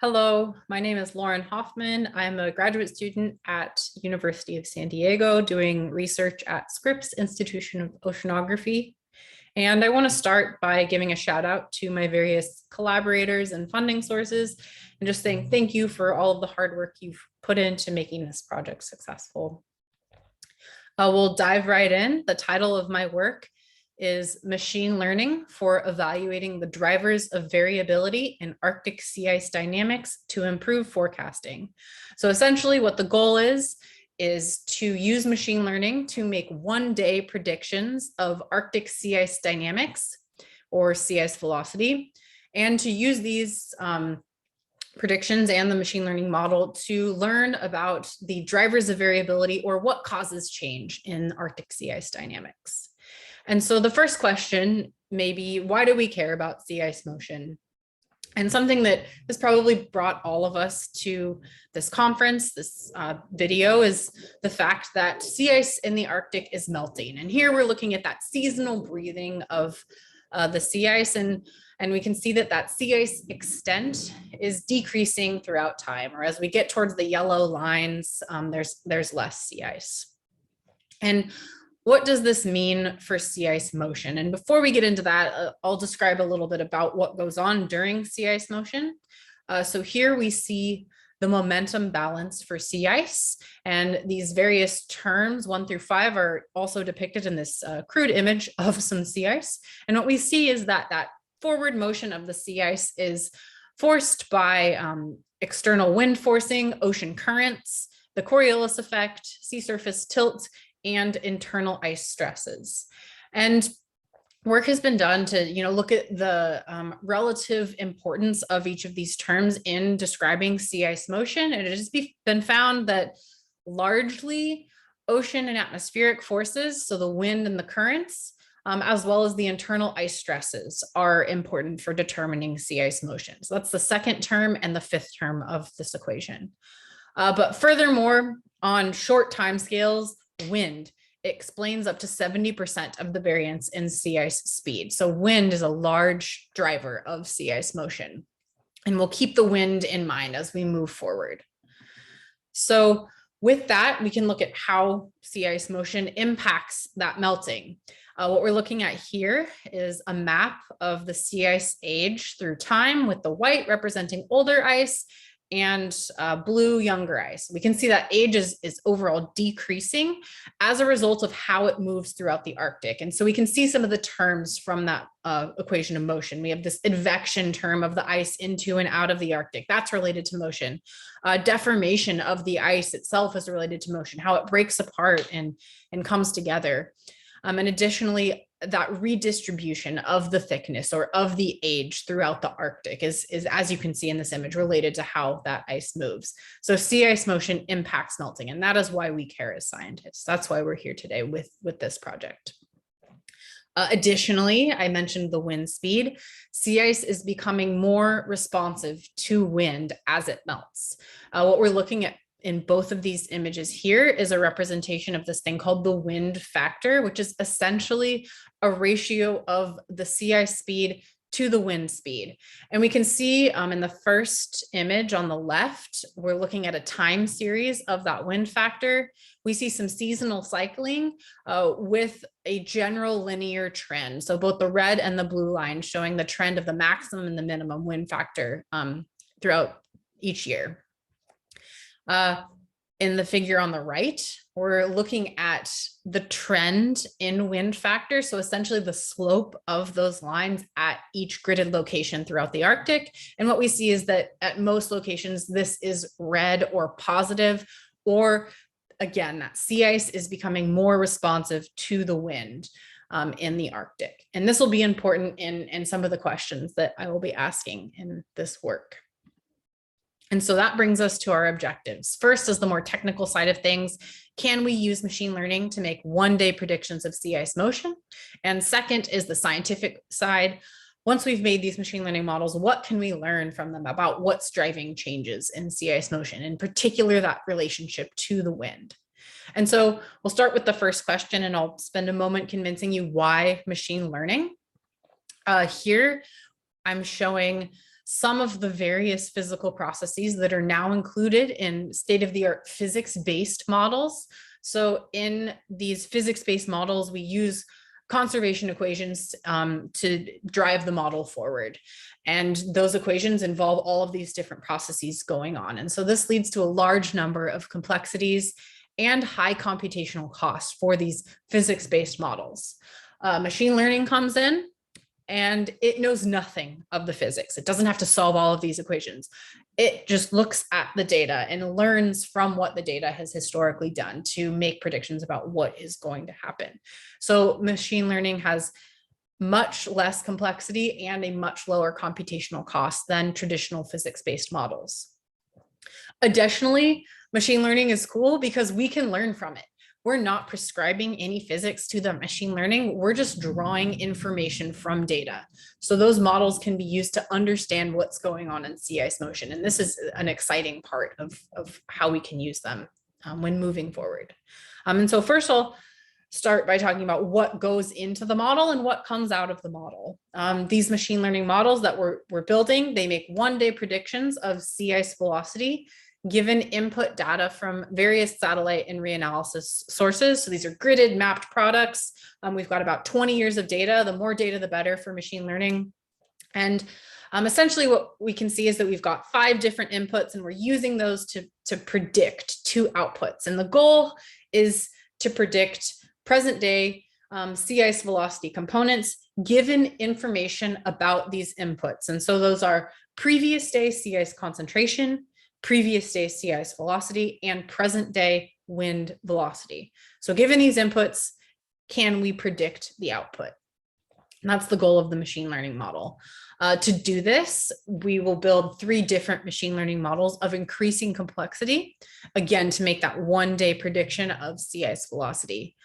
Hello, my name is Lauren Hoffman. I'm a graduate student at University of San Diego doing research at Scripps Institution of Oceanography. And I want to start by giving a shout out to my various collaborators and funding sources and just saying thank you for all of the hard work you've put into making this project successful. We'll dive right in. The title of my work is Machine Learning for Evaluating the Drivers of Variability in Arctic Sea Ice Dynamics to Improve Forecasting. So essentially what the goal is to use machine learning to make one-day predictions of Arctic sea ice dynamics or sea ice velocity, and to use these predictions and the machine learning model to learn about the drivers of variability or what causes change in Arctic sea ice dynamics. And so the first question may be, why do we care about sea ice motion? And something that has probably brought all of us to this conference, this video, is the fact that sea ice in the Arctic is melting. And here we're looking at that seasonal breathing of the sea ice. And we can see that that sea ice extent is decreasing throughout time, or as we get towards the yellow lines, there's less sea ice. And what does this mean for sea ice motion? And before we get into that, I'll describe a little bit about what goes on during sea ice motion. So here we see the momentum balance for sea ice, and these various terms 1 through 5 are also depicted in this crude image of some sea ice. And what we see is that that forward motion of the sea ice is forced by external wind forcing, ocean currents, the Coriolis effect, sea surface tilt, and internal ice stresses. And work has been done to look at the relative importance of each of these terms in describing sea ice motion. And it has been found that largely ocean and atmospheric forces, so the wind and the currents, as well as the internal ice stresses, are important for determining sea ice motion. So that's the second term and the fifth term of this equation. But furthermore, on short timescales, wind explains up to 70% of the variance in sea ice speed. So wind is a large driver of sea ice motion, and we'll keep the wind in mind as we move forward. So with that, we can look at how sea ice motion impacts that melting. What we're looking at here is a map of the sea ice age through time, with the white representing older ice and blue younger ice. We can see that age is overall decreasing as a result of how it moves throughout the Arctic. And so we can see some of the terms from that equation of motion. We have this advection term of the ice into and out of the Arctic. That's related to motion. Deformation of the ice itself is related to motion, how it breaks apart and comes together. And additionally, that redistribution of the thickness or of the age throughout the Arctic is, as you can see in this image, related to how that ice moves. So sea ice motion impacts melting, and that is why we care as scientists. That's why we're here today with this project. Additionally, I mentioned the wind speed. Sea ice is becoming more responsive to wind as it melts. What we're looking at in both of these images here is a representation of this thing called the wind factor, which is essentially a ratio of the sea ice speed to the wind speed. And we can see in the first image on the left, we're looking at a time series of that wind factor. We see some seasonal cycling with a general linear trend. So both the red and the blue line showing the trend of the maximum and the minimum wind factor throughout each year. In the figure on the right, we're looking at the trend in wind factor. So essentially the slope of those lines at each gridded location throughout the Arctic. And what we see is that at most locations, this is red or positive, or again, that sea ice is becoming more responsive to the wind in the Arctic. And this will be important in some of the questions that I will be asking in this work. And so that brings us to our objectives. First is the more technical side of things. Can we use machine learning to make one-day predictions of sea ice motion? And second is the scientific side. Once we've made these machine learning models, what can we learn from them about what's driving changes in sea ice motion, in particular that relationship to the wind? And so we'll start with the first question, and I'll spend a moment convincing you why machine learning. Here I'm showing some of the various physical processes that are now included in state-of-the-art physics-based models. So in these physics-based models, we use conservation equations to drive the model forward. And those equations involve all of these different processes going on. And so this leads to a large number of complexities and high computational costs for these physics-based models. Machine learning comes in, and it knows nothing of the physics. It doesn't have to solve all of these equations. It just looks at the data and learns from what the data has historically done to make predictions about what is going to happen. So machine learning has much less complexity and a much lower computational cost than traditional physics-based models. Additionally, machine learning is cool because we can learn from it. We're not prescribing any physics to the machine learning. We're just drawing information from data. So those models can be used to understand what's going on in sea ice motion. And this is an exciting part of how we can use them when moving forward. And so first I'll start by talking about what goes into the model and what comes out of the model. These machine learning models that we're building, they make one-day predictions of sea ice velocity given input data from various satellite and reanalysis sources. So these are gridded mapped products. We've got about 20 years of data. The more data, the better for machine learning. And essentially what we can see is that we've got 5 different inputs and we're using those to predict 2 outputs. And the goal is to predict present day sea ice velocity components given information about these inputs. And so those are previous day sea ice concentration, previous day sea ice velocity, and present day wind velocity. So given these inputs, can we predict the output? And that's the goal of the machine learning model. To do this, we will build 3 different machine learning models of increasing complexity, again, to make that one-day prediction of sea ice velocity.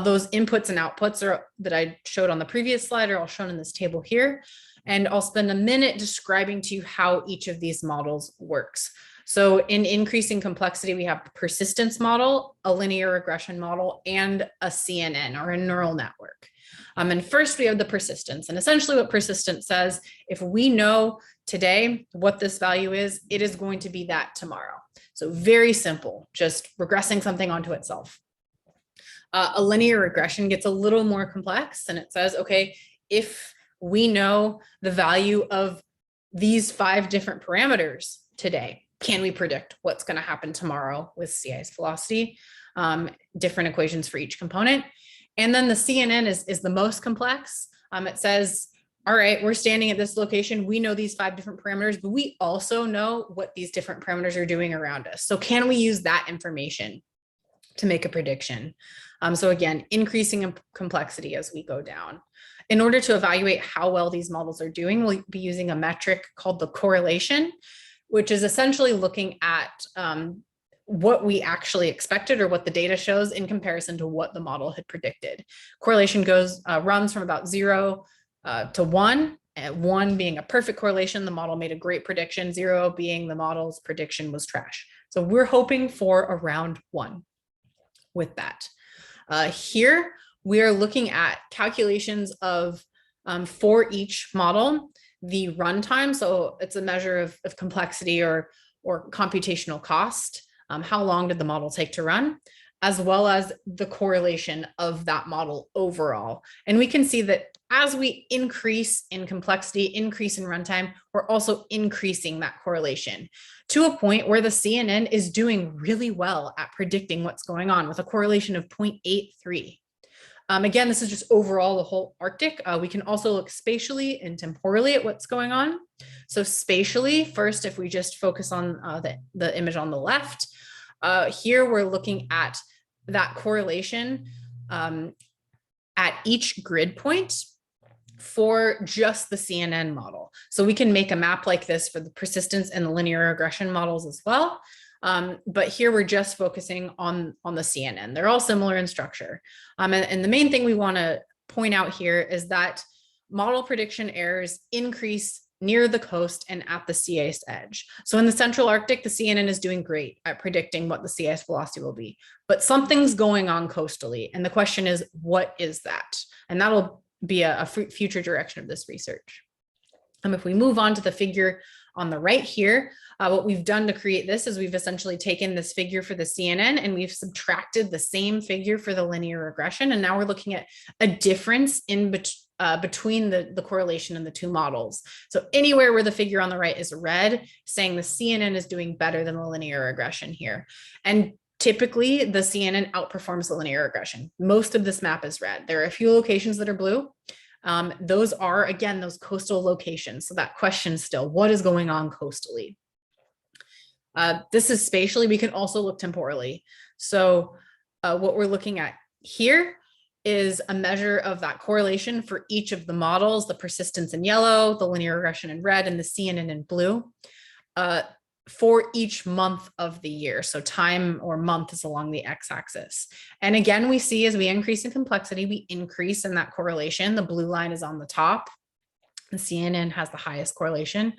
Those inputs and outputs that I showed on the previous slide are all shown in this table here. And I'll spend a minute describing to you how each of these models works. So in increasing complexity, we have a persistence model, a linear regression model, and a CNN, or a neural network. And first we have the persistence. And essentially what persistence says, if we know today what this value is, it is going to be that tomorrow. So very simple, just regressing something onto itself. A linear regression gets a little more complex, and it says, okay, if we know the value of these 5 different parameters today, can we predict what's going to happen tomorrow with sea ice velocity? Different equations for each component. And then the CNN is the most complex. It says, all right, we're standing at this location. We know these 5 different parameters, but we also know what these different parameters are doing around us. So can we use that information to make a prediction? So again, increasing in complexity as we go down. In order to evaluate how well these models are doing, we'll be using a metric called the correlation, which is essentially looking at what we actually expected or what the data shows in comparison to what the model had predicted. Correlation runs from about 0 to 1, and 1 being a perfect correlation, the model made a great prediction, 0 being the model's prediction was trash. So we're hoping for around 1 with that. Here, we are looking at calculations of, for each model, the runtime. So it's a measure of complexity or computational cost. How long did the model take to run, as well as the correlation of that model overall. And we can see that as we increase in complexity, increase in runtime, we're also increasing that correlation to a point where the CNN is doing really well at predicting what's going on with a correlation of 0.83. Again, this is just overall the whole Arctic. We can also look spatially and temporally at what's going on. So spatially, first, if we just focus on the image on the left, here we're looking at that correlation at each grid point for just the CNN model. So we can make a map like this for the persistence and the linear regression models as well. But here we're just focusing on the CNN. They're all similar in structure. And the main thing we want to point out here is that model prediction errors increase near the coast and at the sea ice edge. So in the central Arctic, the CNN is doing great at predicting what the sea ice velocity will be, but something's going on coastally. And the question is, what is that? And that'll be a future direction of this research. If we move on to the figure On the right here, what we've done to create this is we've essentially taken this figure for the CNN and we've subtracted the same figure for the linear regression. And now we're looking at a difference in between the correlation in the two models. So anywhere where the figure on the right is red, saying the CNN is doing better than the linear regression here. And typically the CNN outperforms the linear regression. Most of this map is red. There are a few locations that are blue. Those are, again, those coastal locations. So that question still, what is going on coastally? This is spatially. We can also look temporally. So what we're looking at here is a measure of that correlation for each of the models, the persistence in yellow, the linear regression in red, and the CNN in blue, for each month of the year. So time or month is along the x-axis. And again, we see as we increase in complexity, we increase in that correlation. The blue line is on the top. The CNN has the highest correlation.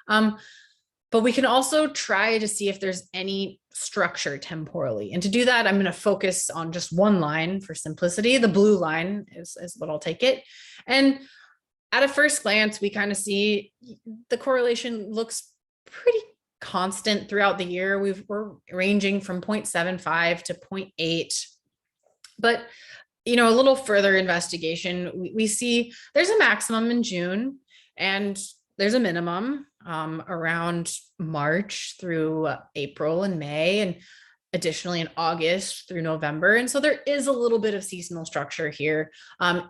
But we can also try to see if there's any structure temporally. And to do that, I'm going to focus on just one line for simplicity. The blue line is what I'll take it. And at a first glance, we kind of see the correlation looks pretty constant throughout the year. We're ranging from 0.75 to 0.8. But, a little further investigation, we see there's a maximum in June and there's a minimum around March through April and May, and additionally in August through November. And so there is a little bit of seasonal structure here.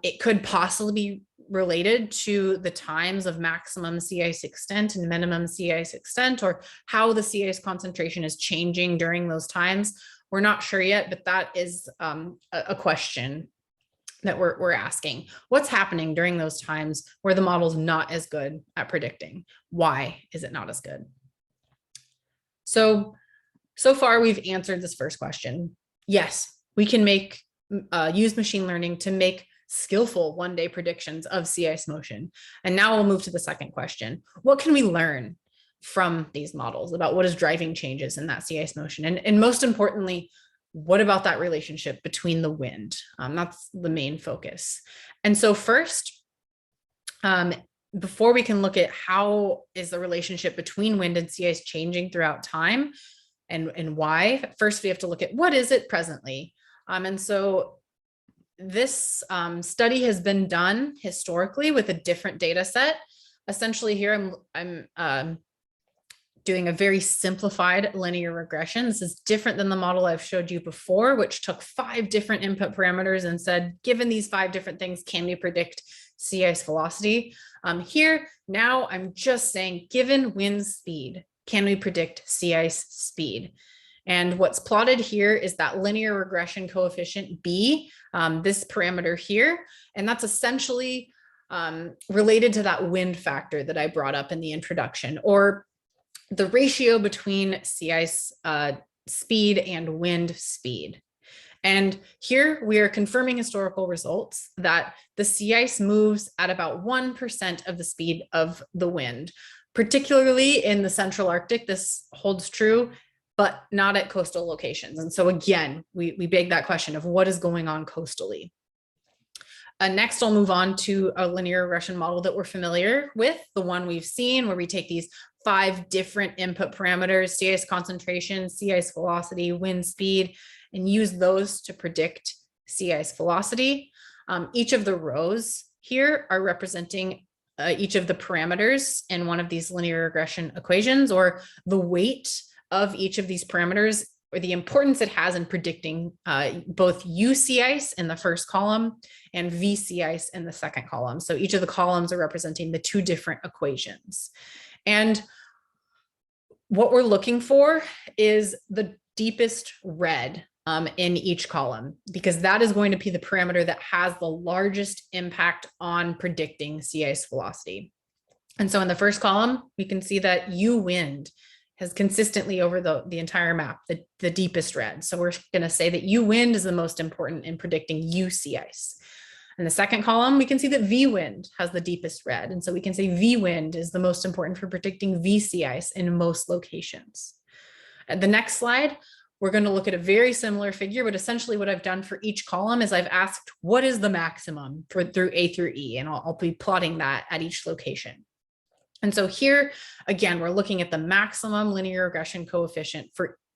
It could possibly be related to the times of maximum sea ice extent and minimum sea ice extent, or how the sea ice concentration is changing during those times. We're not sure yet, but that is a question that we're asking. What's happening during those times where the model's not as good at predicting? Why is it not as good? So far we've answered this first question. Yes, we can use machine learning to make skillful one-day predictions of sea ice motion. And now we'll move to the second question. What can we learn from these models about what is driving changes in that sea ice motion? And most importantly, what about that relationship between the wind? That's the main focus. And so first, before we can look at how is the relationship between wind and sea ice changing throughout time and why, first we have to look at what is it presently. And so this study has been done historically with a different data set. Essentially here, I'm doing a very simplified linear regression. This is different than the model I've showed you before, which took 5 different input parameters and said, given these 5 different things, can we predict sea ice velocity? Here, now I'm just saying, given wind speed, can we predict sea ice speed? And what's plotted here is that linear regression coefficient B, this parameter here, and that's essentially related to that wind factor that I brought up in the introduction, or the ratio between sea ice speed and wind speed. And here we are confirming historical results that the sea ice moves at about 1% of the speed of the wind. Particularly in the Central Arctic, this holds true, but not at coastal locations. And so again, we beg that question of what is going on coastally. Next, I'll move on to a linear regression model that we're familiar with, the one we've seen where we take these 5 different input parameters, sea ice concentration, sea ice velocity, wind speed, and use those to predict sea ice velocity. Each of the rows here are representing each of the parameters in one of these linear regression equations, or the weight of each of these parameters, or the importance it has in predicting both U sea ice in the first column and V sea ice in the second column. So each of the columns are representing the 2 different equations. And what we're looking for is the deepest red in each column, because that is going to be the parameter that has the largest impact on predicting sea ice velocity. And so in the first column, we can see that U wind has consistently over the entire map, the deepest red. So we're going to say that U wind is the most important in predicting U sea ice. In the second column, we can see that V wind has the deepest red. And so we can say V wind is the most important for predicting V sea ice in most locations. At the next slide, we're going to look at a very similar figure, but essentially what I've done for each column is I've asked, what is the maximum through A through E? And I'll be plotting that at each location. And so here, again, we're looking at the maximum linear regression coefficient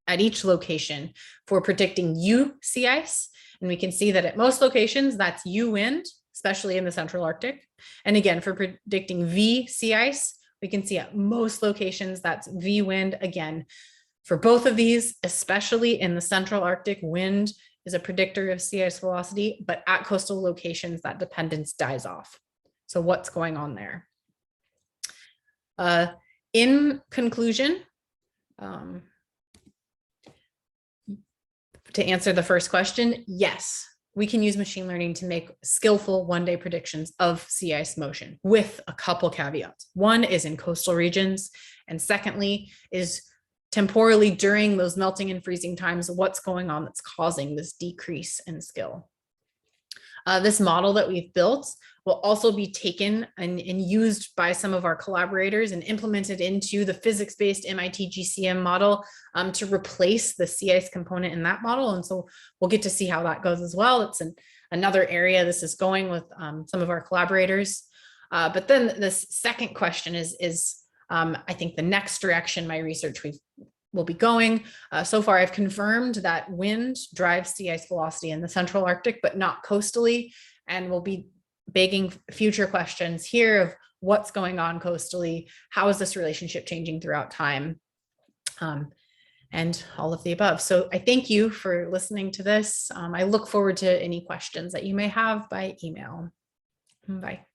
at each location for predicting U sea ice. And we can see that at most locations, that's U wind, especially in the central Arctic. And again, for predicting V sea ice, we can see at most locations, that's V wind. Again, for both of these, especially in the central Arctic, wind is a predictor of sea ice velocity, but at coastal locations, that dependence dies off. So what's going on there? In conclusion, to answer the first question, yes, we can use machine learning to make skillful one-day predictions of sea ice motion with a couple caveats. One is in coastal regions, and secondly is temporally during those melting and freezing times, what's going on that's causing this decrease in skill. This model that we've built will also be taken and used by some of our collaborators and implemented into the physics-based MIT GCM model to replace the sea ice component in that model. And so we'll get to see how that goes as well. It's another area this is going with some of our collaborators. But then this second question is I think the next direction my research will be going. So far, I've confirmed that wind drives sea ice velocity in the central Arctic, but not coastally. And we'll be begging future questions here of what's going on coastally, how is this relationship changing throughout time, and all of the above. So I thank you for listening to this. I look forward to any questions that you may have by email. Bye.